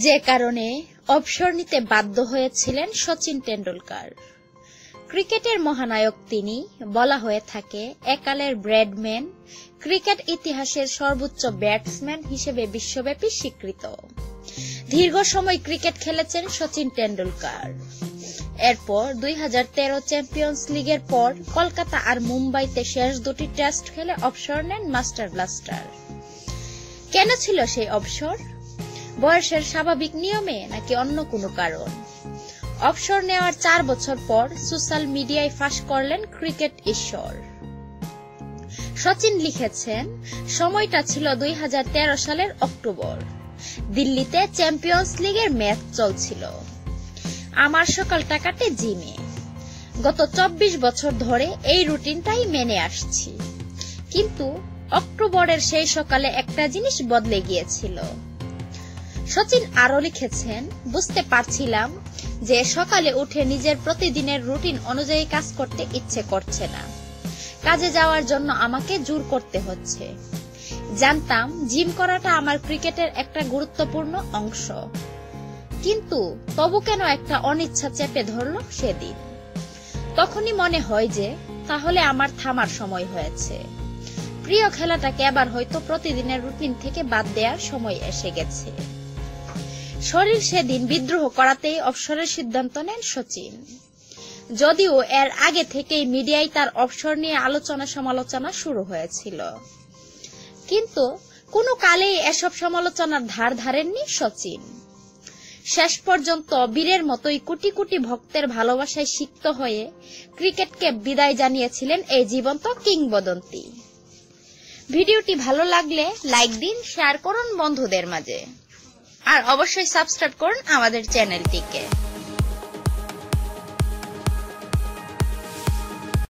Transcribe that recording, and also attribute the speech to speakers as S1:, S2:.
S1: যে কারণে অবসর নিতে বাধ্য হয়েছিলেন সচিন টেন্ডুলকার। ক্রিকেটের মহানায়ক তিনি, বলা হয়ে থাকে একালের ব্র্যাডম্যান, ক্রিকেট ইতিহাসের সর্বোচ্চ ব্যাটসম্যান হিসেবে বিশ্বব্যাপী স্বীকৃত। দীর্ঘ সময় ক্রিকেট খেলেছেন সচিন টেন্ডুলকার। এরপর 2013 চ্যাম্পিয়ন্স লিগের পর কলকাতা আর মুম্বাইতে শেষ দুটি টেস্ট খেলে অবসর নেন মাস্টার ব্লাস্টার। কেন ছিল সেই অবসর? বয়সের স্বাভাবিক নিয়মে নাকি অন্য কোনো কারণ? অবসর নেওয়ার 4 বছর পর সোশ্যাল মিডিয়ায় ফাঁস করলেন ক্রিকেট ঈশ্বর। সচিন লিখেছেন, সময়টা ছিল 2013 সালের অক্টোবর। দিল্লিতে চ্যাম্পিয়ন্স লিগের ম্যাচ চলছিল। আমার সকালটা কাটে জিমে। গত 24 বছর ধরে এই রুটিনটাই মেনে আসছি। কিন্তু অক্টোবরের সেই সকালে একটা জিনিস বদলে গিয়েছিল। সচিন আরো লিখেছেন, বুঝতে পারছিলাম যে সকালে উঠে নিজের প্রতিদিনের রুটিন অনুযায়ী কাজ করতে ইচ্ছে করছে না। কাজে যাওয়ার জন্য আমাকে জোর করতে হচ্ছে। জানতাম জিম করাটা আমার ক্রিকেটের একটা গুরুত্বপূর্ণ অংশ, কিন্তু তবু কেন একটা অনিচ্ছা চেপে ধরল সেদিন। তখনই মনে হয় যে তাহলে আমার থামার সময় হয়েছে। প্রিয় খেলাটাকে এবার হয়তো প্রতিদিনের রুটিন থেকে বাদ দেওয়ার সময় এসে গেছে। শরীর সেদিন বিদ্রোহ করাতেই অবসরের সিদ্ধান্ত নেন সচিন। যদিও এর আগে থেকেই মিডিয়ায় তার অবসর নিয়ে আলোচনা সমালোচনা শুরু হয়েছিল, কিন্তু কোনো কালেই এসব সমালোচনার ধার ধারেননি সচিন। শেষ পর্যন্ত বীরের মতোই কোটি কোটি ভক্তের ভালোবাসায় সিক্ত হয়ে ক্রিকেটকে বিদায় জানিয়েছিলেন এই জীবন্ত কিংবদন্তি। ভিডিওটি ভালো লাগলে লাইক দিন, শেয়ার করুন বন্ধুদের মাঝে, আর অবশ্যই সাবস্ক্রাইব করুন আমাদের চ্যানেলটিকে।